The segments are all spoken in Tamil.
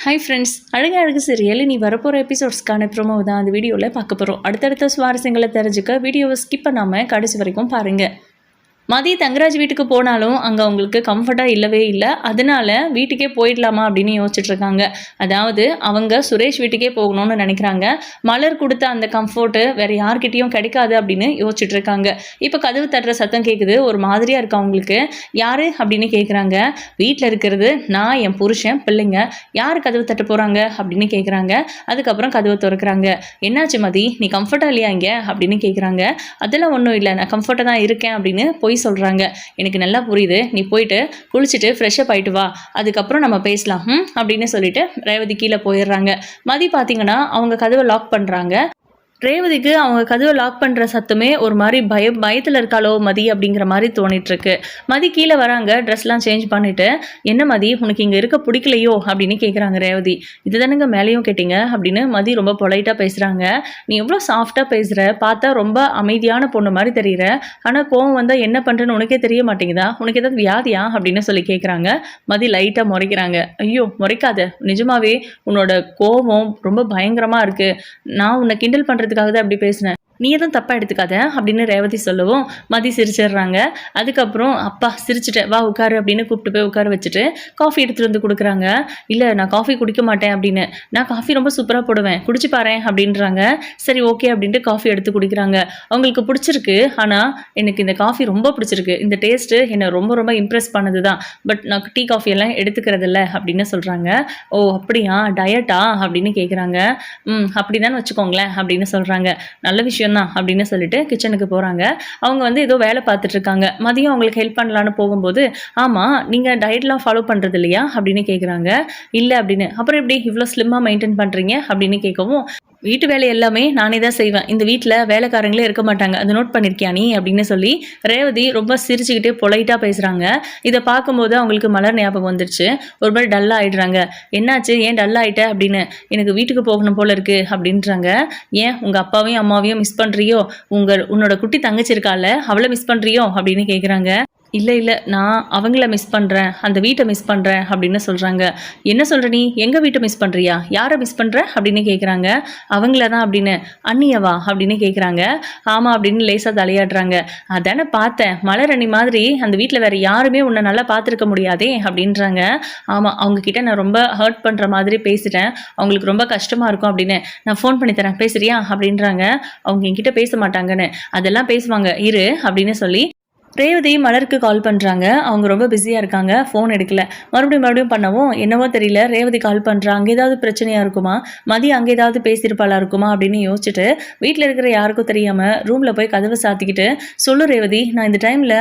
ஹாய் ஃப்ரெண்ட்ஸ், அழகா அழகு சீரியல் நீ வரப்போகிற எபிசோட்ஸ்க்கான ப்ரோமோ தான் அந்த வீடியோவில் பார்க்க போகிறோம். அடுத்தடுத்த சுவாரஸ்யங்களை தெரிஞ்சுக்க வீடியோவை ஸ்கிப் பண்ணாமல் கடைசி வரைக்கும் பாருங்கள். மதி தங்கராஜ் வீட்டுக்கு போனாலும் அங்கே அவங்களுக்கு கம்ஃபர்ட்டாக இல்லவே இல்லை. அதனால வீட்டுக்கே போயிடலாமா அப்படின்னு யோசிச்சுட்ருக்காங்க. அதாவது அவங்க சுரேஷ் வீட்டுக்கே போகணும்னு நினைக்கிறாங்க. மலர் கொடுத்த அந்த கம்ஃபர்ட்டு வேறு யார்கிட்டையும் கிடைக்காது அப்படின்னு யோசிச்சுட்ருக்காங்க. இப்போ கதவு தட்டுற சத்தம் கேட்குது. ஒரு மாதிரியாக இருக்கு அவங்களுக்கு. யார் அப்படின்னு கேட்குறாங்க. வீட்டில் இருக்கிறது நான், என் புருஷன், பிள்ளைங்க. யார் கதவு தட்ட போகிறாங்க அப்படின்னு கேட்குறாங்க. அதுக்கப்புறம் கதவை திறக்கிறாங்க. என்னாச்சு மதி, நீ கம்ஃபர்ட்டாக இல்லையா இங்கே அப்படின்னு கேட்குறாங்க. அதெல்லாம் ஒன்றும் இல்லை, நான் கம்ஃபர்ட்டாக தான் இருக்கேன் அப்படின்னு போய் சொல்கிறாங்க. எனக்கு நல்லா புரியுது, நீ போயிட்டு குளிச்சுட்டு ஃப்ரெஷ்ஷப் ஆகிட்டு வா, அதுக்கப்புறம் நம்ம பேசலாம் அப்படின்னு சொல்லிட்டு ரேவதி கீழே போயிடுறாங்க. மதி பார்த்தீங்கன்னா அவங்க கதவை லாக் பண்ணுறாங்க. ரேவதிக்கு அவங்க கதவை லாக் பண்ணுற சத்தமே ஒரு மாதிரி பயத்தில் இருக்காளோ மதி அப்படிங்கிற மாதிரி தோணிட்டுருக்கு. மதி கீழே வராங்க, ட்ரெஸ்லாம் சேஞ்ச் பண்ணிவிட்டு. என்ன மதி, உனக்கு இங்கே இருக்க பிடிக்கலையோ அப்படின்னு கேட்குறாங்க ரேவதி. இது தானுங்க மேலேயும் கேட்டிங்க அப்படின்னு மதி ரொம்ப பொலைட்டாக பேசுகிறாங்க. நீ எவ்வளோ சாஃப்டாக பேசுகிற, பார்த்தா ரொம்ப அமைதியான பொண்ணு மாதிரி தெரிகிற, ஆனால் கோவம் வந்தால் என்ன பண்ணுறேன்னு உனக்கே தெரிய மாட்டேங்குதா, உனக்கு ஏதாவது வியாதியா அப்படின்னு சொல்லி கேட்குறாங்க. மதி லைட்டாக முறைக்கிறாங்க. ஐயோ முறைக்காத, நிஜமாவே உன்னோட கோவம் ரொம்ப பயங்கரமாக இருக்குது. நான் உன்னை கிண்டல் பண்ணுறதுக்காக தான் அப்படி பேசினேன், நீ எதுவும் தப்பாக எடுத்துக்காத அப்படின்னு ரேவதி சொல்லவும் மதி சிரிச்சிடுறாங்க. அதுக்கப்புறம் அப்பா சிரிச்சிட்டேன், வா உட்காரு அப்படின்னு கூப்பிட்டு போய் உட்கார வச்சுட்டு காஃபி எடுத்துகிட்டு வந்து கொடுக்குறாங்க. இல்லை நான் காஃபி குடிக்க மாட்டேன் அப்படின்னு, நான் காஃபி ரொம்ப சூப்பராக போடுவேன், குடிச்சு பாறேன் அப்படின்றாங்க. சரி ஓகே அப்படின்ட்டு காஃபி எடுத்து குடிக்கிறாங்க. அவங்களுக்கு பிடிச்சிருக்கு, ஆனால் எனக்கு இந்த காஃபி ரொம்ப பிடிச்சிருக்கு, இந்த டேஸ்ட்டு என்னை ரொம்ப ரொம்ப இம்ப்ரெஸ் பண்ணது தான், பட் நான் டீ காஃபி எல்லாம் எடுத்துக்கிறதில்ல அப்படின்னு சொல்கிறாங்க. ஓ அப்படியா, டயட்டா அப்படின்னு கேட்குறாங்க. அப்படி தான் வச்சுக்கோங்களேன் அப்படின்னு சொல்கிறாங்க. நல்ல விஷயம் தான் அப்படின்னு சொல்லிட்டு கிச்சனுக்கு போகிறாங்க. அவங்க வந்து ஏதோ வேலை பார்த்துட்டு இருக்காங்க. மதியம் அவங்களுக்கு ஹெல்ப் பண்ணலான்னு போகும்போது, ஆமாம் நீங்கள் டயட்லாம் ஃபாலோ பண்ணுறது இல்லையா அப்படின்னு கேட்குறாங்க. இல்லை அப்படின்னு. அப்புறம் எப்படி இவ்வளோ ஸ்லிம்மாக மெயின்டைன் பண்ணுறீங்க அப்படின்னு கேட்கவும், வீட்டு வேலை எல்லாமே நானே தான் செய்வேன், இந்த வீட்டில் வேலைக்காரங்களே இருக்க மாட்டாங்க, அது நோட் பண்ணியிருக்கியா நீ அப்படின்னு சொல்லி ரேவதி ரொம்ப சிரிச்சுக்கிட்டே பொலைட்டாக பேசுகிறாங்க. இதை பார்க்கும்போது அவங்களுக்கு மலர் ஞாபகம் வந்துடுச்சு. ஒரு மாதிரி டல்லாக ஆகிடுறாங்க. என்னாச்சு, ஏன் டல் ஆகிட்ட அப்படின்னு. எனக்கு வீட்டுக்கு போகணும் போல இருக்குது அப்படின்றாங்க. ஏன் உங்கள் அப்பாவையும் அம்மாவையும் மிஸ் பண்ணுறியோ, உன்னோட குட்டி தங்கச்சி இருக்கால அவளை மிஸ் பண்ணுறியோ அப்படின்னு கேட்குறாங்க. இல்லை நான் அவங்கள மிஸ் பண்ணுறேன், அந்த வீட்டை மிஸ் பண்ணுறேன் அப்படின்னு சொல்கிறாங்க. என்ன சொல்கிற நீ, எங்கள் வீட்டை மிஸ் பண்ணுறியா, யாரை மிஸ் பண்ணுற அப்படின்னு கேட்குறாங்க. அவங்கள தான் அப்படின்னு. அண்ணியவா அப்படின்னு கேட்குறாங்க. ஆமாம் அப்படின்னு லேசாக தலையாடுறாங்க. அதானே பார்த்தேன், மலர் அண்ணி மாதிரி அந்த வீட்டில் வேறு யாருமே உன்னை நல்லா பார்த்துருக்க முடியாதே அப்படின்றாங்க. ஆமாம் அவங்கக்கிட்ட நான் ரொம்ப ஹர்ட் பண்ணுற மாதிரி பேசிட்டேன், அவங்களுக்கு ரொம்ப கஷ்டமாக இருக்கும் அப்படின்னு, நான் ஃபோன் பண்ணி தரேன் பேசுறியா அப்படின்றாங்க. அவங்க என்கிட்ட பேச மாட்டாங்கன்னு. அதெல்லாம் பேசுவாங்க இரு அப்படின்னு சொல்லி ரேவதி மலருக்கு கால் பண்ணுறாங்க. அவங்க ரொம்ப பிஸியாக இருக்காங்க, ஃபோன் எடுக்கல. மறுபடியும் பண்ணவும் என்னவோ தெரியல, ரேவதி கால் பண்ணுறா. அங்கே ஏதாவது பிரச்சனையாக இருக்குமா, மதியம் அங்கே ஏதாவது பேசியிருப்பாளா இருக்குமா அப்படின்னு யோசிச்சுட்டு வீட்டில் இருக்கிற யாருக்கும் தெரியாமல் ரூமில் போய் கதவை சாத்திக்கிட்டு, சொல்லு ரேவதி, நான் இந்த டைமில்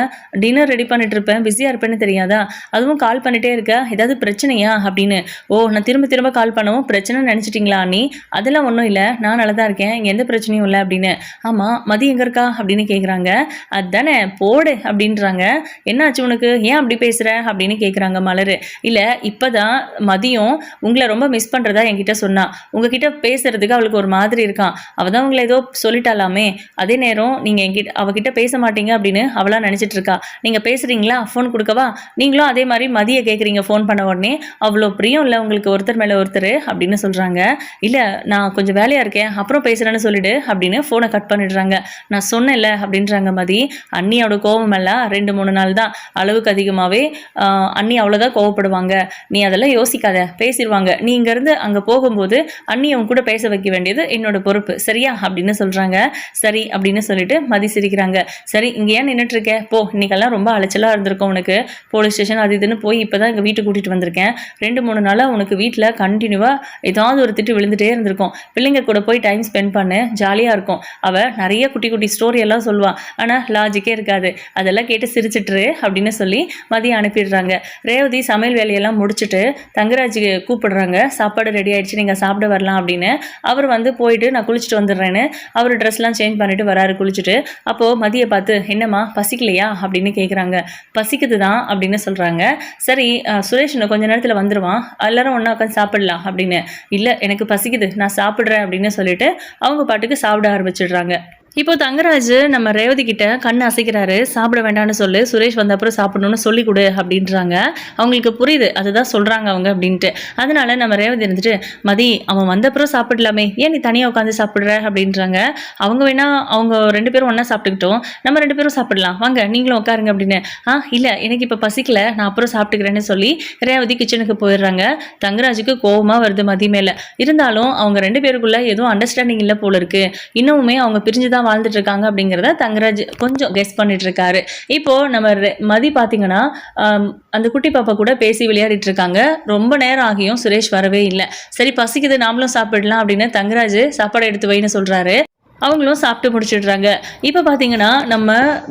டின்னர் ரெடி பண்ணிட்டு இருப்பேன், பிஸியாக இருப்பேன்னு தெரியாதா, அதுவும் கால் பண்ணிகிட்டே இருக்க, ஏதாவது பிரச்சனையா அப்படின்னு. ஓ நான் திரும்ப கால் பண்ணவும் பிரச்சனை நினச்சிட்டிங்களா நீ, அதெல்லாம் ஒன்றும் இல்லை, நான் நல்லா தான் இருக்கேன், இங்கே எந்த பிரச்சனையும் இல்லை அப்படின்னு. ஆமாம் மதி எங்கே இருக்கா அப்படின்னு கேட்குறாங்க. அதுதானே போடு அப்படின்றாங்க. என்னாச்சு உனக்கு, ஏன் அப்படி பேசுகிற அப்படின்னு கேட்குறாங்க மலர். இல்லை இப்போ தான் மதியம் உங்களை ரொம்ப மிஸ் பண்ணுறதா என்கிட்ட சொன்னா, உங்ககிட்ட பேசுறதுக்கு அவளுக்கு ஒரு மாதிரி இருக்கான், அவள் தான் உங்களை ஏதோ சொல்லிட்டாலாமே, அதே நேரம் நீங்கள் அவகிட்ட பேச மாட்டீங்க அப்படின்னு அவளாக நினச்சிட்டு இருக்கா. நீங்கள் பேசுகிறீங்களா, ஃபோன் கொடுக்கவா, நீங்களும் அதே மாதிரி மதியை கேட்குறீங்க ஃபோன் பண்ண உடனே, அவ்வளோ பிரியம் இல்லை உங்களுக்கு ஒருத்தர் மேலே ஒருத்தர் அப்படின்னு சொல்கிறாங்க. இல்லை நான் கொஞ்சம் வேலையாக இருக்கேன், அப்புறம் பேசுகிறேன்னு சொல்லிடு அப்படின்னு ஃபோனை கட் பண்ணிடுறாங்க. நான் சொன்னேன்ல அப்படின்றாங்க மதி. அண்ணியோட கோவம் எல்லாம் 2-3 நாள் தான், அளவுக்கு அதிகமாகவே அண்ணி அவ்வளோதான் கோவப்படுவாங்க, நீ அதெல்லாம் யோசிக்காத, பேசிடுவாங்க, நீ இங்கேருந்து அங்கே போகும்போது அண்ணி அவங்க கூட பேச வைக்க வேண்டியது என்னோட பொறுப்பு சரியா அப்படின்னு சொல்கிறாங்க. சரி அப்படின்னு சொல்லிட்டு மதி சிரிக்கிறாங்க. சரி இங்கே ஏன் நின்றுட்டுருக்க, போ, இன்னைக்கெல்லாம் ரொம்ப அலைச்சலாக இருந்திருக்கும் உனக்கு, போலீஸ் ஸ்டேஷன் அது இதுன்னு போய் இப்போ தான் எங்கள் வீட்டுக்கு கூட்டிகிட்டு வந்திருக்கேன், 2-3 நாளாக உனக்கு வீட்டில் கண்டினியூவாக ஏதாவது ஒரு திட்டு விழுந்துகிட்டே இருந்திருக்கும், பிள்ளைங்க கூட போய் டைம் ஸ்பெண்ட் பண்ண ஜாலியாக இருக்கும், அவள் நிறைய குட்டி ஸ்டோரி எல்லாம் சொல்லுவாள், ஆனால் லாஜிக்கே இருக்காது, அதெல்லாம் கேட்டு சிரிச்சிட்ரு அப்படின்னு சொல்லி மதியம் அனுப்பிடுறாங்க. ரேவதி சமையல் வேலையெல்லாம் முடிச்சுட்டு தங்கராஜ் கூப்பிடுறாங்க. சாப்பாடு ரெடி ஆயிடுச்சு, நீங்கள் சாப்பிட வரலாம் அப்படின்னு. அவர் வந்து போயிட்டு நான் குளிச்சுட்டு வந்துடுறேன்னு அவர் ட்ரெஸ்லாம் சேஞ்ச் பண்ணிட்டு வராரு குளிச்சுட்டு. அப்போது மதியை பார்த்து, என்னம்மா பசிக்கலையா அப்படின்னு கேட்குறாங்க. பசிக்குது தான் அப்படின்னு சொல்கிறாங்க. சரி சுரேஷ் இன்னும் கொஞ்ச நேரத்தில் வந்துடுவான், எல்லாரும் ஒன்றா உட்காந்து சாப்பிடலாம் அப்படின்னு. இல்லை எனக்கு பசிக்குது, நான் சாப்பிட்றேன் அப்படின்னு சொல்லிட்டு அவங்க பாட்டுக்கு சாப்பிட ஆரம்பிச்சிடுறாங்க. இப்போ தங்கராஜ் நம்ம ரேவதி கிட்ட கண் அசைக்கிறாரு. சாப்பிட வேண்டாம்னு சொல்லு, சுரேஷ் வந்த அப்புறம் சாப்பிடணும்னு சொல்லி கொடு அப்படின்றாங்க. அவங்களுக்கு புரியுது அதுதான் சொல்றாங்க அவங்க அப்படின்ட்டு. அதனால நம்ம ரேவதி இருந்துட்டு, மதி அவன் வந்த அப்புறம் சாப்பிடலாமே, ஏன் நீ தனியாக உட்காந்து சாப்பிட்ற அப்படின்றாங்க. அவங்க வேணா அவங்க 2 பேரும் ஒன்றா சாப்பிட்டுக்கிட்டோம், நம்ம 2 பேரும் சாப்பிடலாம், வாங்க நீங்களும் உட்காருங்க அப்படின்னு. இல்லை எனக்கு இப்போ பசிக்கல, நான் அப்புறம் சாப்பிட்டுக்கிறேன்னு சொல்லி ரேவதி கிச்சனுக்கு போயிடுறாங்க. தங்கராஜுக்கு கோவமாக வருது மதி மேலே. இருந்தாலும் அவங்க 2 பேருக்குள்ள எதுவும் அண்டர்ஸ்டாண்டிங் இல்லை போல இருக்கு. இன்னுமே அவங்க பிரிஞ்சு தான் வாழ்ந்துட்டு இருக்காங்க அப்படிங்கிறத தங்கராஜ் கொஞ்சம் கெஸ் பண்ணிட்டு இருக்காரு. இப்போ நம்ம மதி பாத்தீங்கன்னா அந்த குட்டி பாப்பா கூட பேசி விளையாடிட்டு இருக்காங்க. ரொம்ப நேரம் ஆகியும் சுரேஷ் வரவே இல்லை. சரி பசிக்குது நாமளும் சாப்பிடலாம் அப்படின்னு தங்கராஜ் சாப்பாடு எடுத்து வைன்னு சொல்றாரு. அவங்களும் சாப்பிட்டு முடிச்சிடுறாங்க. இப்போ பார்த்தீங்கன்னா நம்ம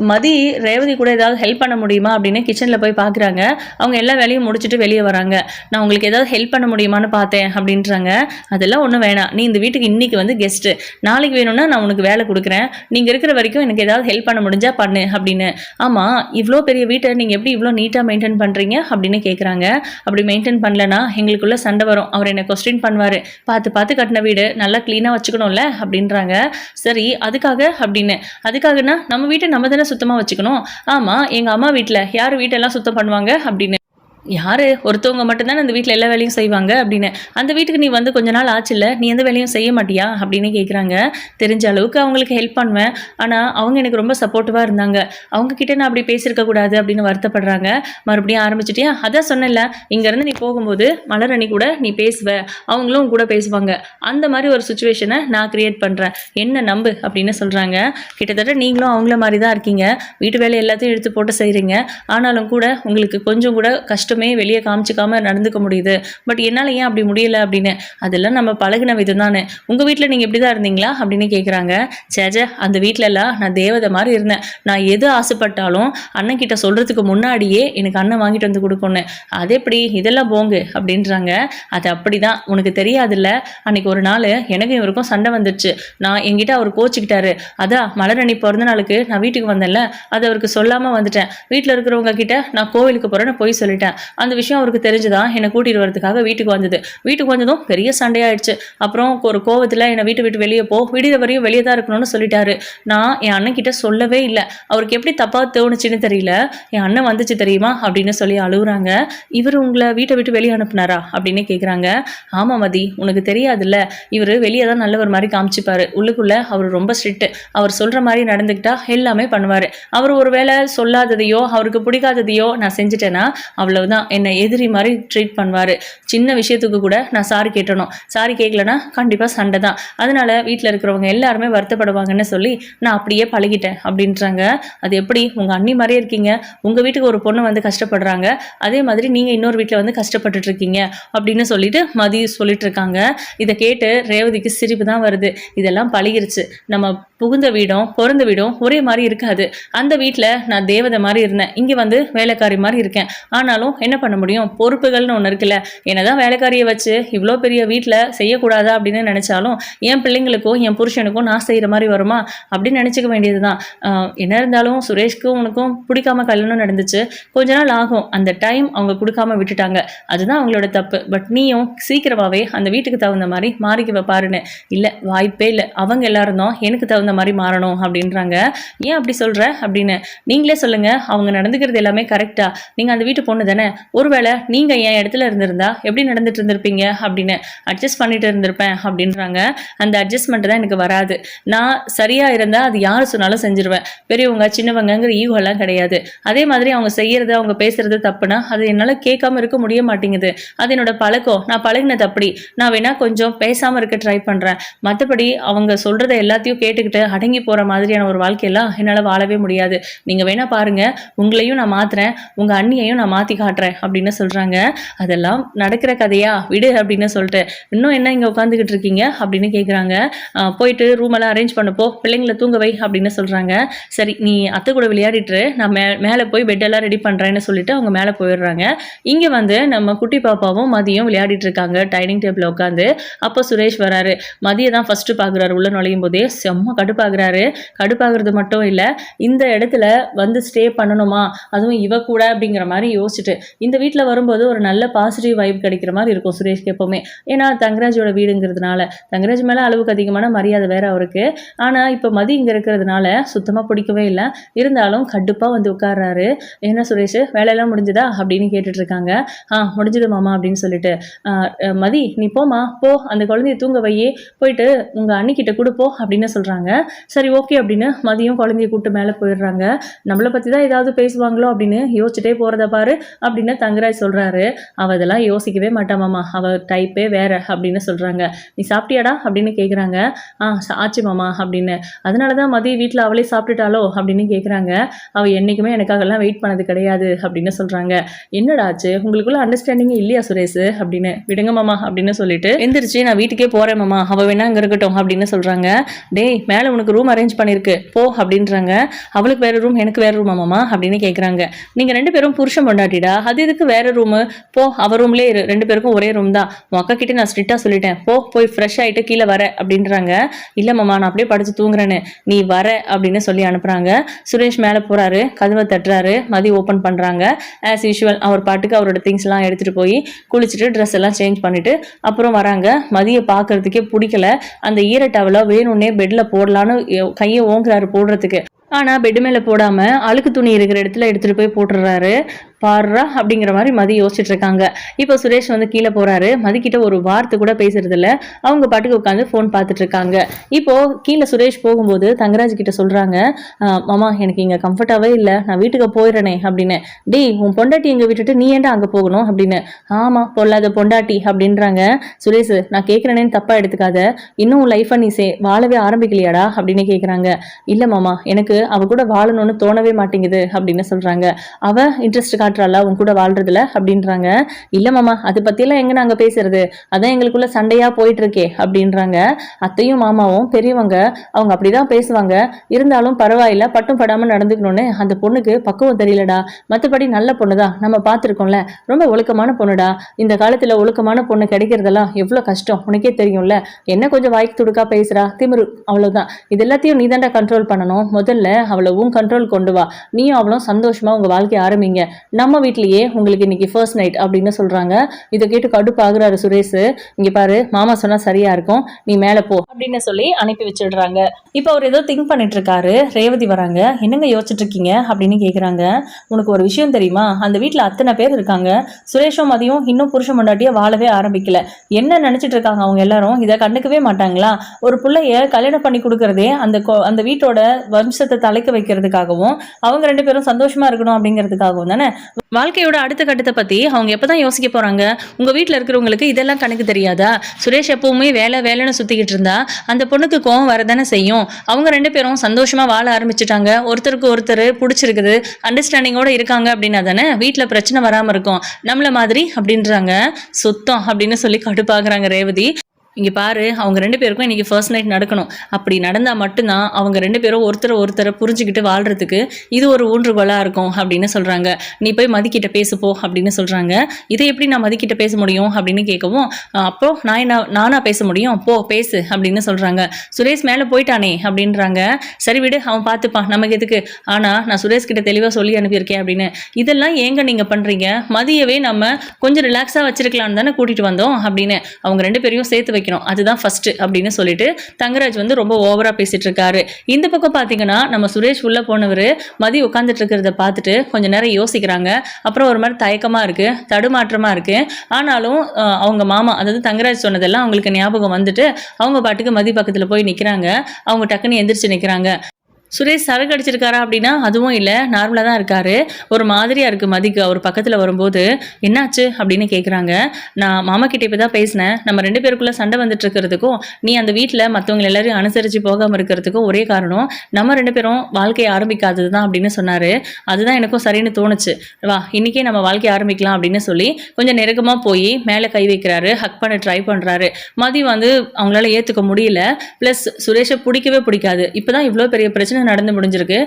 மதி ரேவதி கூட ஏதாவது ஹெல்ப் பண்ண முடியுமா அப்படின்னு கிச்சனில் போய் பார்க்குறாங்க. அவங்க எல்லா வேலையும் முடிச்சுட்டு வெளியே வராங்க. நான் உங்களுக்கு ஏதாவது ஹெல்ப் பண்ண முடியுமான்னு பார்த்தேன் அப்படின்றாங்க. அதெல்லாம் ஒன்றும் வேணாம், நீ இந்த வீட்டுக்கு இன்றைக்கி வந்து கெஸ்ட்டு, நாளைக்கு வேணும்னா நான் உனக்கு வேலை கொடுக்குறேன், நீங்கள் இருக்கிற வரைக்கும் எனக்கு ஏதாவது ஹெல்ப் பண்ண முடிஞ்சா பண்ணு அப்படின்னு. ஆமாம் இவ்வளோ பெரிய வீட்டை நீங்கள் எப்படி இவ்வளோ நீட்டாக மெயின்டைன் பண்ணுறீங்க அப்படின்னு கேட்குறாங்க. அப்படி மெயின்டைன் பண்ணலன்னா எங்களுக்குள்ளே சண்டை வரும், அவர் என்னை கொஸ்டின் பண்ணுவார், பார்த்து பார்த்து கட்டின வீடு நல்லா க்ளீனாக வச்சுக்கணும்ல அப்படின்றாங்க. சரி அதுக்காக அப்படின்னு. அதுக்காகனா நம்ம வீட்டை நம்ம தானே சுத்தமாக வச்சுக்கணும். ஆமாம் எங்கள் அம்மா வீட்டில் யார் வீட்டெல்லாம் சுத்தம் பண்ணுவாங்க அப்படின்னு. யார் ஒருத்தவங்க மட்டும்தானே அந்த வீட்டில் எல்லா வேலையும் செய்வாங்க அப்படின்னு. அந்த வீட்டுக்கு நீ வந்து கொஞ்ச நாள் ஆச்சுல்ல, நீ எந்த வேலையும் செய்ய மாட்டியா அப்படின்னு கேட்குறாங்க. தெரிஞ்ச அளவுக்கு அவங்களுக்கு ஹெல்ப் பண்ணுவேன், ஆனால் அவங்க எனக்கு ரொம்ப சப்போர்ட்டிவாக இருந்தாங்க, அவங்கக்கிட்ட நான் அப்படி பேசியிருக்கக்கூடாது அப்படின்னு வருத்தப்படுறாங்க. மறுபடியும் ஆரம்பிச்சிட்டியா, அதான் சொன்னல இங்கேருந்து நீ போகும்போது மலரணி கூட நீ பேசுவ, அவங்களும் கூட பேசுவாங்க, அந்த மாதிரி ஒரு சுச்சுவேஷனை நான் க்ரியேட் பண்ணுறேன், என்ன நம்பு அப்படின்னு சொல்கிறாங்க. கிட்டத்தட்ட நீங்களும் அவங்கள மாதிரி தான் இருக்கீங்க, வீட்டு வேலை எல்லாத்தையும் எடுத்து போட்டு செய்கிறீங்க, ஆனாலும் கூட உங்களுக்கு கொஞ்சம் கூட கஷ்டம் வெளியே காமிச்சிக்காம நடந்துக்க முடியுது, பட் என்னால் ஏன் அப்படி முடியல அப்படின்னு. அதெல்லாம் நம்ம பழகின விதம் தானே. உங்கள் வீட்டில் நீங்கள் இப்படி தான் இருந்தீங்களா அப்படின்னு கேட்குறாங்க. சேச்சே அந்த வீட்டிலலாம் நான் தேவதை மாதிரி இருந்தேன், நான் எது ஆசைப்பட்டாலும் அண்ணன் கிட்ட சொல்கிறதுக்கு முன்னாடியே எனக்கு அண்ணன் வாங்கிட்டு வந்து கொடுக்கணும், அது எப்படி இதெல்லாம் போங்கு அப்படின்றாங்க. அது அப்படி தான் உனக்கு தெரியாதுல்ல, அன்றைக்கி ஒரு நாள் எனக்கும் இவருக்கும் சண்டை வந்துடுச்சு, நான் என்கிட்ட அவர் கோச்சிக்கிட்டாரு, அதான் மலரணி பிறந்த நாளுக்கு நான் வீட்டுக்கு வந்தேன்ல, அதை அவருக்கு சொல்லாமல் வந்துட்டேன், வீட்டில் இருக்கிறவங்க கிட்ட நான் கோவிலுக்கு போகிறேன்னு போய் சொல்லிட்டேன், அந்த விஷயம் அவருக்கு தெரிஞ்சுதான் என்னை கூட்டிட்டு வரதுக்காக வீட்டுக்கு வந்தது. வீட்டுக்கு வந்ததும் பெரிய சண்டையாயிடுச்சு. அப்புறம் ஒரு கோவத்தில் என்னை வீட்டு விட்டு வெளியே போ, விடிய வரையும் வெளியே தான் இருக்கணும்னு சொல்லிட்டாரு. நான் என் அண்ணன் கிட்ட சொல்லவே இல்லை, அவருக்கு எப்படி தப்பா தோணுச்சுன்னு தெரியல, என் அண்ணன் வந்துச்சு தெரியுமா அப்படின்னு சொல்லி அழுகுறாங்க. இவர் உங்களை வீட்டை விட்டு வெளியே அனுப்புனாரா அப்படின்னு கேட்குறாங்க. ஆமா மதி உனக்கு தெரியாதுல்ல, இவர் வெளியே தான் நல்லவர் மாதிரி காமிச்சுப்பாரு, உள்ளுக்குள்ள அவர் ரொம்ப ஸ்ட்ரிக்ட், அவர் சொல்ற மாதிரி நடந்துக்கிட்டா எல்லாமே பண்ணுவாரு. அவர் ஒரு வேளை சொல்லாததையோ அவருக்கு பிடிக்காததையோ நான் செஞ்சுட்டேன்னா அவ்வளவுதான், என்னை எதிரி மாதிரி ட்ரீட் பண்ணுவார். சின்ன விஷயத்துக்கு கூட நான் சாரி கேட்டணும், சாரி கேட்கலன்னா கண்டிப்பாக சண்டை தான், அதனால் வீட்டில் இருக்கிறவங்க எல்லாருமே வருத்தப்படுவாங்கன்னு சொல்லி நான் அப்படியே பழகிட்டேன் அப்படின்றாங்க. அது எப்படி உங்கள் அண்ணி மாதிரியே இருக்கீங்க, உங்கள் வீட்டுக்கு ஒரு பொண்ணு வந்து கஷ்டப்படுறாங்க, அதே மாதிரி நீங்கள் இன்னொரு வீட்டில் வந்து கஷ்டப்பட்டுட்டு இருக்கீங்க அப்படின்னு சொல்லிட்டு மதி சொல்லிட்டு இருக்காங்க. இதை கேட்டு ரேவதிக்கு சிரிப்பு தான் வருது. இதெல்லாம் பழகிருச்சு, நம்ம புகுந்த வீடும் பிறந்த வீடும் ஒரே மாதிரி இருக்காது. அந்த வீட்டில் நான் தேவதை மாதிரி இருந்தேன், இங்கே வந்து வேலைக்காரி மாதிரி இருக்கேன், ஆனாலும் என்ன பண்ண முடியும், பொறுப்புகள்னு ஒன்று இருக்குல்ல, என்னதான் வேலைக்காரியை வச்சு இவ்வளோ பெரிய வீட்டில் செய்யக்கூடாதா அப்படின்னு நினச்சாலும் என் பிள்ளைங்களுக்கும் என் புருஷனுக்கும் நான் செய்கிற மாதிரி வருமா அப்படின்னு நினச்சிக்க வேண்டியது தான். என்ன இருந்தாலும் சுரேஷ்க்கும் உனக்கும் பிடிக்காம கல்யாணம் நடந்துச்சு, கொஞ்ச நாள் ஆகும், அந்த டைம் அவங்க கொடுக்காம விட்டுட்டாங்க, அதுதான் அவங்களோட தப்பு, பட் நீயும் சீக்கிரமாகவே அந்த வீட்டுக்கு தகுந்த மாதிரி மாறிக்க பாருன்னு. இல்லை வாய்ப்பே இல்லை, அவங்க எல்லாரும் தான் எனக்கு தகுந்த மாதிரி மாறணும் அப்படின்றாங்க. ஏன் அப்படி சொல்கிற அப்படின்னு நீங்களே சொல்லுங்கள், அவங்க நடந்துக்கிறது எல்லாமே கரெக்டா, நீங்கள் அந்த வீட்டு பொண்ணு தானே, ஒருவேளை நீங்கள் என் இடத்துல இருந்திருந்தா எப்படி நடந்துட்டு இருந்திருப்பீங்க அப்படின்னு அட்ஜஸ்ட் பண்ணிட்டு இருந்திருப்பேன் அப்படின்றாங்க. அந்த அட்ஜஸ்ட்மெண்ட் தான் எனக்கு வராது, நான் சரியாக இருந்தால் அது யார் சொன்னாலும் செஞ்சிருவேன், பெரியவங்க சின்னவங்கிற ஈகோலாம் கிடையாது. அதே மாதிரி அவங்க செய்கிறது அவங்க பேசுறது தப்புனா அது என்னால் கேட்காம இருக்க முடிய மாட்டேங்குது, அது என்னோட பழக்கம், நான் பழகினது அப்படி, நான் வேணா கொஞ்சம் பேசாமல் இருக்க ட்ரை பண்ணுறேன், மற்றபடி அவங்க சொல்கிறத எல்லாத்தையும் கேட்டுக்கிட்டு அடங்கி போகிற மாதிரியான ஒரு வாழ்க்கையெல்லாம் என்னால் வாழவே முடியாது, நீங்கள் வேணா பாருங்கள், உங்களையும் நான் மாற்றுறேன், உங்கள் அண்ணியையும் நான் மாற்றி காட்டுறேன் அப்படின்னு சொல்கிறாங்க. அதெல்லாம் நடக்கிற கதையா விடு அப்படின்னு சொல்லிட்டு, இன்னும் என்ன இங்கே உட்காந்துக்கிட்டு இருக்கீங்க அப்படின்னு கேட்குறாங்க. போயிட்டு ரூமெல்லாம் அரேஞ்ச் பண்ணப்போ பிள்ளைங்களை தூங்க வை அப்படின்னு சொல்கிறாங்க. சரி நீ அத்தை கூட விளையாடிட்டு நான் மேலே போய் பெட்டெல்லாம் ரெடி பண்ணுறேன்னு சொல்லிட்டு அவங்க மேலே போயிடுறாங்க. இங்கே வந்து நம்ம குட்டி பாப்பாவும் மதியம் விளையாடிட்டு இருக்காங்க டைனிங் டேபிள் உட்காந்து. அப்போ சுரேஷ் வராரு. மதியை தான் ஃபஸ்ட்டு பார்க்குறாரு, உள்ள நுழையும் போதே செம்ம கடுப்பாகிறாரு. கடுப்பாகிறது மட்டும் இல்லை, இந்த இடத்துல வந்து ஸ்டே பண்ணணுமா, அதுவும் இவ கூட அப்படிங்கிற மாதிரி யோசிச்சுட்டு இந்த வீட்டில் வரும்போது ஒரு நல்ல பாசிட்டிவ் வைப் கிடைக்கிற மாதிரி இருக்கும் சுரேஷ்க்கு எப்போவுமே. ஏன்னா தங்கராஜோட வீடுங்கிறதுனால தங்கராஜ் மேலே அளவுக்கு அதிகமான மரியாதை வேற அவருக்கு. ஆனால் இப்போ மதி இங்கே இருக்கிறதுனால சுத்தமாக பிடிக்கவே இல்லை. இருந்தாலும் கடுப்பாக வந்து உட்கார்றாரு. என்ன சுரேஷ், வேலையெல்லாம் முடிஞ்சுதா அப்படின்னு கேட்டுட்டு இருக்காங்க. முடிஞ்சுது மாமா அப்படின்னு சொல்லிட்டு, மதி நீ போமா, போ அந்த குழந்தைய தூங்க வையே, போயிட்டு உங்கள் அண்ணிக்கிட்ட கொடுப்போ அப்படின்னு சொல்கிறாங்க. சரி ஓகே அப்படின்னு மதியம் குழந்தைய கூப்பிட்டு மேலே போயிடுறாங்க. நம்மளை பற்றி தான் ஏதாவது பேசுவாங்களோ அப்படின்னு யோசிச்சுட்டே போகிறத பாரு அப்படின்னு தங்கராஜ் சொல்கிறாரு. அவள் இதெல்லாம் யோசிக்கவே மாட்டாமாம்மா, அவள் டைப்பே வேற அப்படின்னு சொல்கிறாங்க. நீ சாப்பிட்டியாடா அப்படின்னு கேட்குறாங்க. ஆச்சு மாமா அப்படின்னு. அதனால தான் மதிய வீட்டில் அவளே சாப்பிட்டுட்டாலோ அப்படின்னு கேட்குறாங்க. அவள் என்றைக்குமே எனக்காகலாம் வெயிட் பண்ணது கிடையாது அப்படின்னு சொல்கிறாங்க. என்னடா ஆச்சு, உங்களுக்குள்ள அண்டர்ஸ்டாண்டிங்கே இல்லையா சுரேஷ் அப்படின்னு. விடுங்க மாமா அப்படின்னு சொல்லிட்டு எந்திரிச்சு நான் வீட்டுக்கே போகிறேன் மாமா, அவள் வேணா அங்கே இருக்கட்டும் அப்படின்னு சொல்கிறாங்க. டேய் மேலே உனக்கு ரூம் அரேஞ்ச் பண்ணியிருக்கு போ அப்படின்றாங்க. அவளுக்கு வேறு ரூம் எனக்கு வேறு ரூமா மாமா அப்படின்னு கேட்குறாங்க. நீங்கள் 2 பேரும் புருஷன் பொண்டாட்டிடா, அது எதுக்கு வேறு ரூமு, போ அவள் ரூம்லேயே இரு, 2 பேருக்கும் ஒரே ரூம் தான். உன் அக்கா கிட்டே நான் ஸ்ட்ரிக்டாக சொல்லிட்டேன், போய் ஃப்ரெஷ் ஆகிட்டு கீழே வர அப்படின்றாங்க. இல்லை மாமா நான் அப்படியே படித்து தூங்குறேன்னு, நீ வர அப்படின்னு சொல்லி அனுப்புகிறாங்க. சுரேஷ் மேலே போகிறாரு, கதவை தட்டுறாரு, மதி ஓப்பன் பண்ணுறாங்க. ஆஸ் யூஷுவல் அவர் பாட்டுக்கு அவரோட திங்ஸ்லாம் எடுத்துகிட்டு போய் குளிச்சுட்டு ட்ரெஸ் எல்லாம் சேஞ்ச் பண்ணிவிட்டு அப்புறம் வராங்க. மதியை பார்க்கறதுக்கே பிடிக்கல. அந்த ஈர டவலை வேணும்னே பெட்டில் போடலான்னு கையை ஓங்குறாரு போடுறதுக்கு. ஆனால் பெட்டு மேலே போடாமல் அழுக்கு துணி இருக்கிற இடத்துல எடுத்துகிட்டு போய் போட்டுடுறாரு. பாடுறா அப்படிங்கிற மாதிரி மதி யோசிச்சுட்டு இருக்காங்க. இப்போ சுரேஷ் வந்து கீழே போகிறாரு. மதிக்கிட்ட ஒரு வார்த்தை கூட பேசுறதில்ல. அவங்க பாட்டுக்கு உட்காந்து ஃபோன் பார்த்துட்டு இருக்காங்க. இப்போது கீழே சுரேஷ் போகும்போது தங்கராஜ் கிட்ட சொல்கிறாங்க, மாமா எனக்கு இங்கே கம்ஃபர்ட்டாகவே இல்லை, நான் வீட்டுக்கு போயிடுறேனே அப்படின்னு. டேய் உன் பொண்டாட்டி இங்கே விட்டுட்டு நீ ஏன்டா அங்கே போகணும் அப்படின்னு. ஆமாம் பொல்லாத பொண்டாட்டி அப்படின்றாங்க. சுரேஷ் நான் கேட்குறேனேன்னு தப்பாக எடுத்துக்காத, இன்னும் உன் லைஃப்பை நீ வாழவே ஆரம்பிக்கலையாடா அப்படின்னு கேட்குறாங்க. இல்லை மாமா எனக்கு அவ கூட வாழணும்னு தோணவே மாட்டேங்குது அப்படின்னு சொல்கிறாங்க. அவ இன்ட்ரெஸ்ட் காட்டுறாளா உன் கூட வாழ்றதுல அப்படின்றாங்க. இல்லை மாமா அதை பற்றியெல்லாம் எங்கே நாங்கள் பேசுறது, அதான் எங்களுக்குள்ள சண்டையாக போயிட்டு இருக்கே அப்படின்றாங்க. அத்தையும் மாமாவும் பெரியவங்க, அவங்க அப்படிதான் பேசுவாங்க, இருந்தாலும் பரவாயில்ல பட்டும் படாமல் நடந்துக்கணும்னு அந்த பொண்ணுக்கு பக்குவம் தெரியலடா. மற்றபடி நல்ல பொண்ணு தான், நம்ம பார்த்துருக்கோம்ல, ரொம்ப ஒழுக்கமான பொண்ணுடா. இந்த காலத்தில் ஒழுக்கமான பொண்ணு கிடைக்கிறதெல்லாம் எவ்வளோ கஷ்டம் உனக்கே தெரியும்ல. என்ன கொஞ்சம் வாய்க்கு துடுக்கா பேசுகிறா, திமிரு, அவ்வளோதான். இது எல்லாத்தையும் நீ தாண்டா கண்ட்ரோல் பண்ணணும். முதல்ல அவளவும் கண்ட்ரோல் கொண்டு வா, நீயும் அவளும் சந்தோஷமா உங்க வாழ்க்கையை ஆரம்பிங்க, நம்ம வீட்லயே உங்களுக்கு இன்னைக்கு ஃபர்ஸ்ட் நைட் அப்படின்னு சொல்றாங்க. இதை கேட்டு கடுப்பாகுறாரு சுரேஷ். இங்க பாரு மாமா சொன்னா சரியா இருக்கும், நீ மேல போ அப்படின்னு சொல்லி அனுப்பி வச்சிடுறாங்க. இப்போ அவர் ஏதோ திங்க் பண்ணிட்டு இருக்காரு. ரேவதி வராங்க. என்னங்க யோசிச்சுட்டு இருக்கீங்க அப்படின்னு கேக்குறாங்க. உனக்கு ஒரு விஷயம் தெரியுமா, அந்த வீட்டுல அத்தனை பேர் இருக்காங்க, சுரேஷும் மதியம் இன்னும் புருஷன் பொண்டாட்டியா வாழவே ஆரம்பிக்கல. என்ன நினைச்சிட்டு இருக்காங்க அவங்க எல்லாரும், இதை கண்டுக்கவே மாட்டாங்களா? ஒரு பிள்ளைய கல்யாணம் பண்ணி கொடுக்கறதே அந்த வீட்டோட வம்சத்தை தலைக்க வைக்கிறதுக்காகவும் அவங்க 2 பேரும் சந்தோஷமா இருக்கணும் அப்படிங்கிறதுக்காகவும் தானே. வாழ்க்கையோட அடுத்த கட்டத்தை பத்தி அவங்க எப்பதான் யோசிக்க போறாங்க? உங்க வீட்டுல இருக்கிறவங்களுக்கு இதெல்லாம் கணக்கு தெரியாதா? சுரேஷ் எப்பவுமே வேலைன்னு சுத்திக்கிட்டு இருந்தா அந்த பொண்ணுக்கு கோவம் வரதானே செய்யும். அவங்க 2 பேரும் சந்தோஷமா வாழ ஆரம்பிச்சுட்டாங்க, ஒருத்தருக்கு ஒருத்தர் பிடிச்சிருக்குது, அண்டர்ஸ்டாண்டிங்கோட இருக்காங்க அப்படின்னா தானே வீட்டுல பிரச்சனை வராம இருக்கும். நம்மள மாதிரி அப்படின்றாங்க. சுத்தம் அப்படின்னு சொல்லி கடுப்பாக்குறாங்க ரேவதி. இங்கே பாரு அவங்க 2 பேருக்கும் இன்றைக்கி ஃபர்ஸ்ட் நைட் நடக்கணும். அப்படி நடந்தால் மட்டும்தான் அவங்க 2 பேரும் ஒருத்தரை புரிஞ்சுக்கிட்டு வாழ்கிறதுக்கு இது ஒரு ஊன்றுகோலாக இருக்கும் அப்படின்னு சொல்கிறாங்க. நீ போய் மதிக்கிட்ட பேசுப்போ அப்படின்னு சொல்கிறாங்க. இதை எப்படி நான் மதிக்கிட்ட பேச முடியும் அப்படின்னு கேட்கவும், அப்போ நானா பேச முடியும், போ பேசு அப்படின்னு சொல்கிறாங்க. சுரேஷ் மேலே போயிட்டானே அப்படின்றாங்க. சரி விடு அவன் பார்த்துப்பான், நமக்கு எதுக்கு, ஆனால் நான் சுரேஷ் கிட்ட தெளிவாக சொல்லி அனுப்பியிருக்கேன் அப்படின்னு. இதெல்லாம் ஏங்க நீங்கள் பண்ணுறீங்க, மதியவே நம்ம கொஞ்சம் ரிலாக்ஸாக வச்சிருக்கலான்னு தானே கூட்டிகிட்டு வந்தோம் அப்படின்னு. அவங்க 2 பேரையும் சேர்த்து வைக்கணும், அதுதான் ஃபர்ஸ்ட் அப்படின்னு சொல்லிட்டு தங்கராஜ் வந்து ரொம்ப ஓவரா பேசிட்டு இருக்காரு. இந்த பக்கம் பாத்தீங்கன்னா நம்ம சுரேஷ் உள்ள போனவர் மதி உட்காந்துட்டு இருக்கிறத பார்த்துட்டு கொஞ்ச நேரம் யோசிக்கிறாங்க. அப்புறம் ஒரு மாதிரி தயக்கமா இருக்கு, தடுமாற்றமா இருக்கு. ஆனாலும் அவங்க மாமா அதாவது தங்கராஜ் சொன்னதெல்லாம் அவங்களுக்கு ஞாபகம் வந்துட்டு அவங்க பாட்டுக்கு மதி பக்கத்துல போய் நிக்கிறாங்க. அவங்க டக்குன்னு எந்திரிச்சு நிக்கிறாங்க. சுரேஷ் சரக்கு அடிச்சிருக்காரா அப்படின்னா அதுவும் இல்லை, நார்மலாக தான் இருக்காரு. ஒரு மாதிரியாக இருக்குது மதிக்கு. அவர் பக்கத்தில் வரும்போது என்னாச்சு அப்படின்னு கேட்குறாங்க. நான் மாமா கிட்டே இப்போ தான் பேசினேன், நம்ம 2 பேருக்குள்ளே சண்டை வந்துட்டு இருக்கிறதுக்கும் நீ அந்த வீட்டில் மற்றவங்க எல்லாரையும் அனுசரித்து போகாமல் இருக்கிறதுக்கும் ஒரே காரணம் நம்ம 2 பேரும் வாழ்க்கையை ஆரம்பிக்காதது தான் அப்படின்னு சொன்னார். அதுதான் எனக்கும் சரின்னு தோணுச்சு, வா இன்றைக்கே நம்ம வாழ்க்கையை ஆரம்பிக்கலாம் அப்படின்னு சொல்லி கொஞ்சம் நெருக்கமாக போய் மேலே கை வைக்கிறாரு, ஹக் பண்ண ட்ரை பண்ணுறாரு. மதி வந்து அவங்களால ஏற்றுக்க முடியல. ப்ளஸ் சுரேஷை பிடிக்கவே பிடிக்காது. இப்போ தான் இவ்வளோ பெரிய பிரச்சனை நடந்து முடிஞ்சிருக்கு.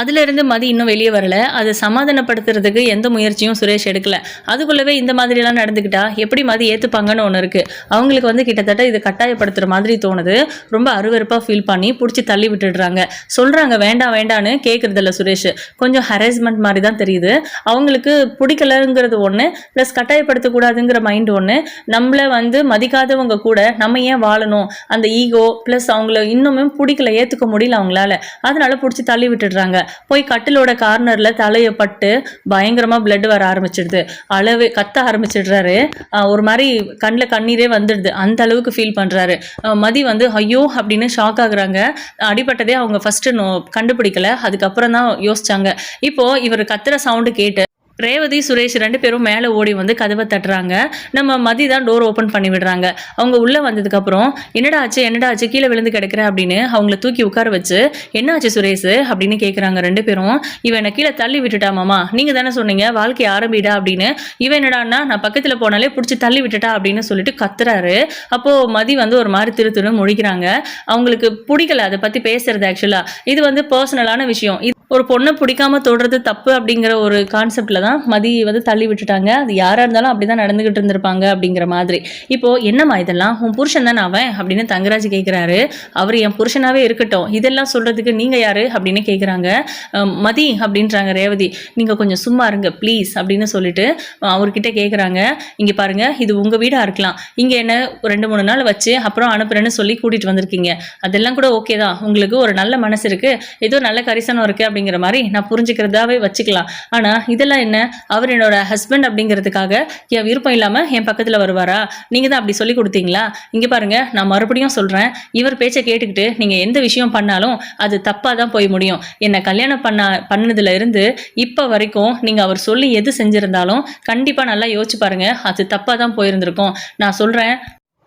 அதிலிருந்து மதி இன்னும் வெளியே வரல. அதை சமாதானப்படுத்துறதுக்கு எந்த முயற்சியும் சுரேஷ் எடுக்கல. அதுக்குள்ளவே இந்த மாதிரிலாம் நடந்துக்கிட்டா எப்படி மதி ஏற்றுப்பாங்கன்னு ஒன்று இருக்குது. அவங்களுக்கு வந்து கிட்டத்தட்ட இது கட்டாயப்படுத்துகிற மாதிரி தோணுது. ரொம்ப அருவருப்பாக ஃபீல் பண்ணி பிடிச்சி தள்ளி விட்டுடுறாங்க. சொல்கிறாங்க வேண்டாம் வேண்டான்னு கேட்குறதில்ல சுரேஷ். கொஞ்சம் ஹராஸ்மெண்ட் மாதிரி தான் தெரியுது. அவங்களுக்கு பிடிக்கலங்கிறது ஒன்று, ப்ளஸ் கட்டாயப்படுத்தக்கூடாதுங்கிற மைண்ட் ஒன்று. நம்மளை வந்து மதிக்காதவங்க கூட நம்ம ஏன் வாழணும், அந்த ஈகோ ப்ளஸ் அவங்கள இன்னுமே பிடிக்கல, ஏற்றுக்க முடியல அவங்களால. அதனால பிடிச்சி தள்ளி விட்டுடுறாங்க. போய் கட்டிலோட கார்னர்ல தலையை பட்டு பயங்கரமா பிளட் வர ஆரம்பிச்சிடுது. அளவு கத்த ஆரம்பிச்சிடுறாரு. ஒரு மாதிரி கண்ணில் கண்ணீரே வந்துடுது. அந்த அளவுக்கு ஃபீல் பண்றாரு. மதி வந்து ஐயோ அப்படின்னு ஷாக் ஆகுறாங்க. அடிபட்டதே அவங்க ஃபர்ஸ்ட் கண்டுபிடிக்கல, அதுக்கப்புறம் தான் யோசிச்சாங்க. இப்போ இவர் கத்துற சவுண்டு கேட்டு ரேவதி சுரேஷ் 2 பேரும் மேலே ஓடி வந்து கதவை தட்டுறாங்க. நம்ம மதி தான் டோர் ஓப்பன் பண்ணி விடுறாங்க. அவங்க உள்ளே வந்ததுக்கப்புறம் என்னடா ஆச்சு கீழே விழுந்து கிடக்குற அப்படின்னு அவங்கள தூக்கி உட்கார வச்சு என்ன ஆச்சு சுரேஷ் அப்படின்னு கேட்குறாங்க 2 பேரும். இவன் என்னை கீழே தள்ளி விட்டுட்டா மாமா, நீங்கள் தானே சொன்னீங்க வாழ்க்கை ஆரம்பிடா அப்படின்னு. இவன் என்னடான்னா நான் பக்கத்தில் போனாலே பிடிச்சி தள்ளி விட்டுட்டா அப்படின்னு சொல்லிட்டு கத்துறாரு. அப்போது மதி வந்து ஒரு மாதிரி திருத்துன்னு முழிக்கிறாங்க. அவங்களுக்கு பிடிக்கல அதை பற்றி பேசுறது. ஆக்சுவலாக இது வந்து பர்சனலான விஷயம். ஒரு பொண்ணை பிடிக்காம தொடுறது தப்பு அப்படிங்கிற ஒரு கான்செப்ட்ல தான் மதி வந்து தள்ளி விட்டுட்டாங்க. அது யாராக இருந்தாலும் அப்படிதான் நடந்துகிட்டு இருந்திருப்பாங்க அப்படிங்கிற மாதிரி. இப்போ என்னம்மா இதெல்லாம், உன் புருஷன் தானே அவன் அப்படின்னு தங்கராஜ் கேட்குறாரு. அவர் என் புருஷனாவே இருக்கட்டும், இதெல்லாம் சொல்றதுக்கு நீங்க யாரு அப்படின்னு கேட்குறாங்க. மதி அப்படின்றாங்க ரேவதி. நீங்க கொஞ்சம் சும்மா இருங்க ப்ளீஸ் அப்படின்னு சொல்லிட்டு அவர்கிட்ட கேட்குறாங்க. இங்க பாருங்க, இது உங்க வீடா இருக்கலாம், இங்க என்ன 2-3 நாள் வச்சு அப்புறம் அனுப்புறேன்னு சொல்லி கூட்டிட்டு வந்திருக்கீங்க. அதெல்லாம் கூட ஓகே தான், உங்களுக்கு ஒரு நல்ல மனசு இருக்கு, ஏதோ நல்ல கரிசனம் இருக்கு அப்படிங்கிற மாதிரி நான் புரிஞ்சுக்கிறதாவே வச்சுக்கலாம். ஆனா இதெல்லாம் என்ன, அவர் என்னோட ஹஸ்பண்ட் அப்படிங்கிறதுக்காக என் விருப்பம் இல்லாம என் பக்கத்துல வருவாரா? நீங்க தான் அப்படி சொல்லி கொடுத்தீங்களா? இங்க பாருங்க, நான் மறுபடியும் சொல்றேன், இவர் பேச்சை கேட்டுக்கிட்டு நீங்க எந்த விஷயம் பண்ணாலும் அது தப்பா தான் போய் முடியும். என்னை கல்யாணம் பண்ணதுல இருந்து இப்ப வரைக்கும் நீங்க அவர் சொல்லி எது செஞ்சிருந்தாலும் கண்டிப்பா நல்லா யோசிச்சு பாருங்க, அது தப்பா தான் போயிருந்திருக்கும். நான் சொல்றேன்,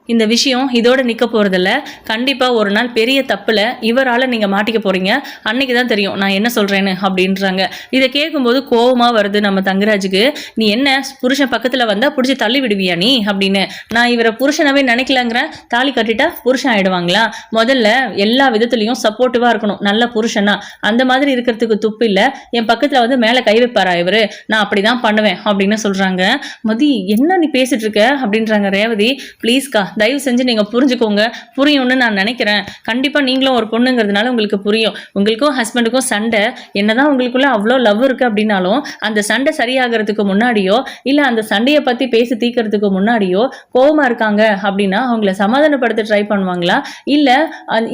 இந்த விஷயம் இதோட நிற்க போகிறதில்ல. கண்டிப்பாக ஒரு நாள் பெரிய தப்பில் இவரால் நீங்கள் மாட்டிக்க போகிறீங்க. அன்னைக்கு தான் தெரியும் நான் என்ன சொல்கிறேன்னு அப்படின்றாங்க. இதை கேட்கும்போது கோபமாக வருது நம்ம தங்கராஜுக்கு. நீ என்ன புருஷன் பக்கத்தில் வந்தால் பிடிச்சி தள்ளி விடுவியா நீ அப்படின்னு. நான் இவரை புருஷனாவே நினைக்கலங்கிறேன். தாலி கட்டிட்டா புருஷன் ஆகிடுவாங்களா? முதல்ல எல்லா விதத்துலையும் சப்போர்ட்டிவாக இருக்கணும், நல்ல புருஷனா. அந்த மாதிரி இருக்கிறதுக்கு துப்பு இல்லை. என் பக்கத்தில் வந்து மேலே கை வைப்பாரா இவர்? நான் அப்படி தான் பண்ணுவேன் அப்படின்னு சொல்கிறாங்க. மதி என்ன நீ பேசிட்டு இருக்க அப்படின்றாங்க ரேவதி. ப்ளீஸ்க்கா தயவு செஞ்சு நீங்கள் புரிஞ்சுக்கோங்க, புரியும்னு நான் நினைக்கிறேன். கண்டிப்பாக நீங்களும் ஒரு பொண்ணுங்கிறதுனால உங்களுக்கு புரியும். உங்களுக்கும் ஹஸ்பண்டுக்கும் சண்டை, என்னதான் உங்களுக்குள்ள அவ்வளோ லவ் இருக்குது அப்படின்னாலும் அந்த சண்டை சரியாகிறதுக்கு முன்னாடியோ இல்லை அந்த சண்டையை பற்றி பேசி தீர்க்கறதுக்கு முன்னாடியோ கோவமாக இருக்காங்க அப்படின்னா அவங்கள சமாதானப்படுத்த ட்ரை பண்ணுவாங்களா, இல்லை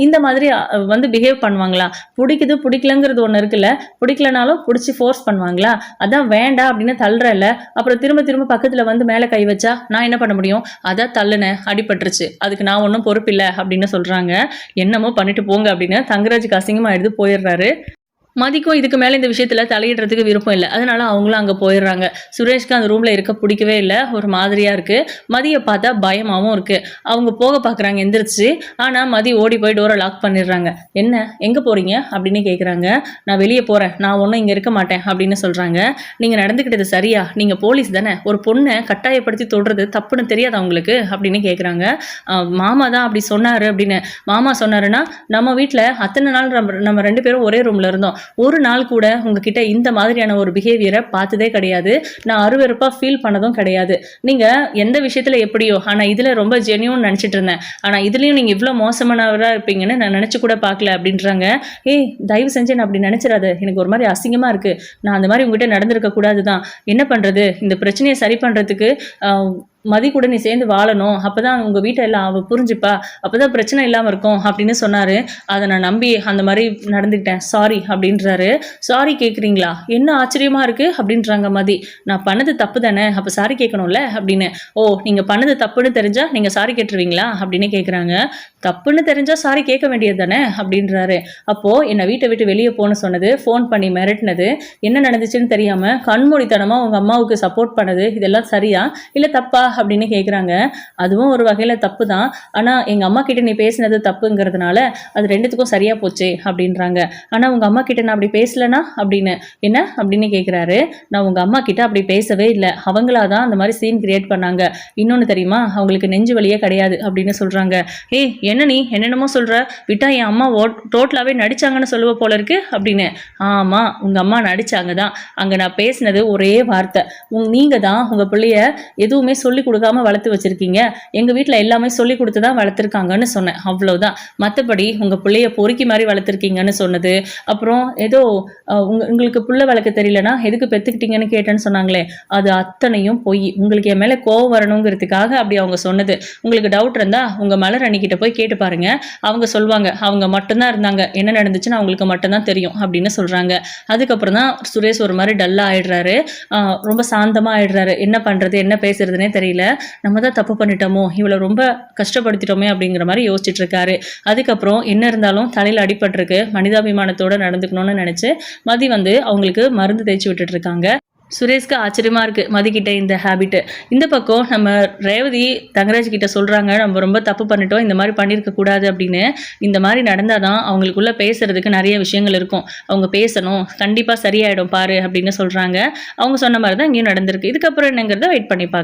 இந்த மாதிரி வந்து பிஹேவ் பண்ணுவாங்களா? பிடிக்குது பிடிக்கலங்கிறது ஒன்று இருக்குல்ல, பிடிக்கலனாலும் பிடிச்சி ஃபோர்ஸ் பண்ணுவாங்களா? அதான் வேண்டாம் அப்படின்னு தள்ளுறல, அப்புறம் திரும்ப திரும்ப பக்கத்தில் வந்து மேலே கை வச்சா நான் என்ன பண்ண முடியும்? அதான் தள்ளுனேன், அடிப்பட்டுருச்சு, அதுக்கு நான் ஒன்றும் பொறுப்பில்லை அப்படின்னு சொல்கிறாங்க. என்னமோ பண்ணிட்டு போங்க அப்படின்னு தங்கராஜுக்கு அசிங்கமாக எடுத்து போயிடுறாரு. மதிக்கும் இதுக்கு மேலே இந்த விஷயத்தில் தலையிடுறதுக்கு விருப்பம் இல்லை. அதனால அவங்களும் அங்கே போயிடுறாங்க. சுரேஷ்க்கு அந்த ரூமில் இருக்க பிடிக்கவே இல்லை, ஒரு மாதிரியாக இருக்குது. மதியை பார்த்தா பயமாகவும் இருக்குது. அவங்க போக பார்க்குறாங்க எந்திரிச்சு. ஆனால் மதி ஓடி போய் டோரை லாக் பண்ணிடுறாங்க. என்ன எங்கே போகிறீங்க அப்படின்னு கேட்குறாங்க. நான் வெளியே போகிறேன், நான் ஒன்றும் இங்கே இருக்க மாட்டேன் அப்படின்னு சொல்கிறாங்க. நீங்கள் நடந்துக்கிட்டது சரியா? நீங்கள் போலீஸ் தானே, ஒரு பொண்ணை கட்டாயப்படுத்தி தொடுறது தப்புன்னு தெரியாது அவங்களுக்கு அப்படின்னு கேட்குறாங்க. மாமா தான் அப்படி சொன்னார் அப்படின்னு. மாமா சொன்னாருன்னா நம்ம வீட்டில் அத்தனை நாள் நம்ம 2 பேரும் ஒரே ரூமில் இருந்தோம், ஒரு நாள் கூட உங்ககிட்ட இந்த மாதிரியான ஒரு பிஹேவியரை பார்த்ததே கிடையாது. நான் அருவருப்பா ஃபீல் பண்ணதும் கிடையாது. நீங்க எந்த விஷயத்துல எப்படியோ, ஆனா இதுல ரொம்ப ஜென்யூன் நினைச்சிட்டு இருந்தேன். ஆனா இதுலயும் நீங்க இவ்வளவு மோசமானவரா இருப்பீங்கன்னு நான் நினைச்சு கூட பார்க்கல அப்படின்றாங்க. ஏய் தயவு செஞ்சு நான் அப்படி நினைச்சிடாது, எனக்கு ஒரு மாதிரி அசிங்கமா இருக்கு, நான் அந்த மாதிரி உங்ககிட்ட நடந்திருக்க கூடாதுதான். என்ன பண்றது, இந்த பிரச்சனையை சரி பண்றதுக்கு மதி கூட நீ சேர்ந்து வாழணும், அப்பதான் உங்க வீட்டை எல்லாம் அவ புரிஞ்சுப்பா, அப்பதான் பிரச்சனை இல்லாம இருக்கும் அப்படின்னு சொன்னாரு. அதை நான் நம்பி அந்த மாதிரி நடந்துக்கிட்டேன், சாரி அப்படின்றாரு. சாரி கேட்குறீங்களா, என்ன ஆச்சரியமா இருக்கு அப்படின்றாங்க மதி. நான் பண்ணது தப்பு தானே, அப்ப சாரி கேட்கணும்ல அப்படின்னு. ஓ நீங்க பண்ணது தப்புன்னு தெரிஞ்சா நீங்க சாரி கேட்டுருவீங்களா அப்படின்னு கேட்குறாங்க. தப்புன்னு தெரிஞ்சா சாரி கேட்க வேண்டியது தானே அப்படின்றாரு. அப்போ என்னை வீட்டை விட்டு வெளியே போன சொன்னது, ஃபோன் பண்ணி மிரட்டினது, என்ன நடந்துச்சுன்னு தெரியாம கண்மூடித்தனமா உங்க அம்மாவுக்கு சப்போர்ட் பண்ணது, இதெல்லாம் சரியா இல்லை தப்பா அப்படின்னு கேட்குறாங்க. அதுவும் ஒரு வகையில் தப்பு தான். ஆனால் எங்கள் அம்மா கிட்ட நீ பேசினது தப்புங்கிறதுனால அது ரெண்டுத்துக்கும் சரியாக போச்சே அப்படின்றாங்க. ஆனால் உங்கள் அம்மா கிட்ட நான் அப்படி பேசலனா அப்படின்னு. என்ன அப்படின்னு கேட்குறாரு. நான் உங்கள் அம்மா கிட்ட அப்படி பேசவே இல்லை, அவங்களா தான் அந்த மாதிரி சீன் கிரியேட் பண்ணாங்க. இன்னொன்று தெரியுமா, அவங்களுக்கு நெஞ்சு வலியே கிடையாது அப்படின்னு சொல்கிறாங்க. ஏய் என்ன நீ என்னென்னமோ சொல்கிற, விட்டா என் அம்மா டோட்டலாகவே நடிச்சாங்கன்னு சொல்லுவ போல இருக்கு அப்படின்னு. ஆமாம், உங்கள் அம்மா நடிச்சாங்க தான். அங்கே நான் பேசினது ஒரே வார்த்தை, நீங்கள் தான் உங்கள் பிள்ளைய எதுவுமே சொல்லி கொடுக்காம வளர்த்து வச்சுருக்கீங்க, எங்கள் வீட்டில் எல்லாமே சொல்லி கொடுத்து தான் வளர்த்துருக்காங்கன்னு சொன்னேன், அவ்வளோதான். மற்றபடி உங்கள் பிள்ளைய பொறுக்கி மாதிரி வளர்த்துருக்கீங்கன்னு சொன்னது. அப்புறம் ஏதோ உங்களுக்கு புள்ள வளர்க்க தெரியலனா எதுக்கு பெற்றுக்கிட்டீங்கன்னு கேட்டேன்னு சொன்னாங்களே, அது அத்தனையும் பொய். உங்களுக்கு என் மேலே கோவம் வரணுங்கிறதுக்காக அப்படி அவங்க சொன்னது. உங்களுக்கு டவுட் இருந்தால் உங்கள் மலர் அண்ணிக்கிட்ட போய் கேட்டு பாருங்க, அவங்க சொல்லுவாங்க. அவங்க மட்டும்தான் இருந்தாங்க, என்ன நடந்துச்சுன்னு அவங்களுக்கு மட்டும்தான் தெரியும் அப்படின்னு சொல்கிறாங்க. அதுக்கப்புறம் தான் சுரேஷ் ஒரு மாதிரி டல்லாக ஆயிடுறாரு. ரொம்ப சாந்தமாக ஆயிடுறாரு. என்ன பண்ணுறது என்ன பேசுறதுனே தெரியல, நம்ம தான் தப்பு பண்ணிட்டோமோ, இவளை ரொம்ப கஷ்டப்படுத்திட்டோமே அப்படிங்கிற மாதிரி யோசிச்சுட்டு இருக்காரு. அதுக்கப்புறம் என்ன இருந்தாலும் தலையில் அடிபட்டிருக்கு, மனிதாபிமானத்தோடு நடந்துக்கணும்னு நினச்சி மதி அவங்களுக்கு மருந்து தேய்ச்சி விட்டுட்டு இருக்காங்க. சுரேஷ்க்கு ஆச்சரியமா இருக்கு மதிக்கிட்ட இந்த ஹேபிட்டு. இந்த பக்கம் நம்ம ரேவதி தங்கராஜ் கிட்ட சொல்றாங்க, நம்ம ரொம்ப தப்பு பண்ணிட்டோம், இந்த மாதிரி பண்ணியிருக்க கூடாது அப்படின்னு. இந்த மாதிரி நடந்தாதான் அவங்களுக்குள்ள பேசுறதுக்கு நிறைய விஷயங்கள் இருக்கும், அவங்க பேசணும், கண்டிப்பா சரியாயிடும் பாரு அப்படின்னு சொல்றாங்க. அவங்க சொன்ன மாதிரி தான் இங்கேயும் நடந்திருக்கு. இதுக்கப்புறம் என்னங்கிறத வெயிட் பண்ணி பார்க்கலாம்.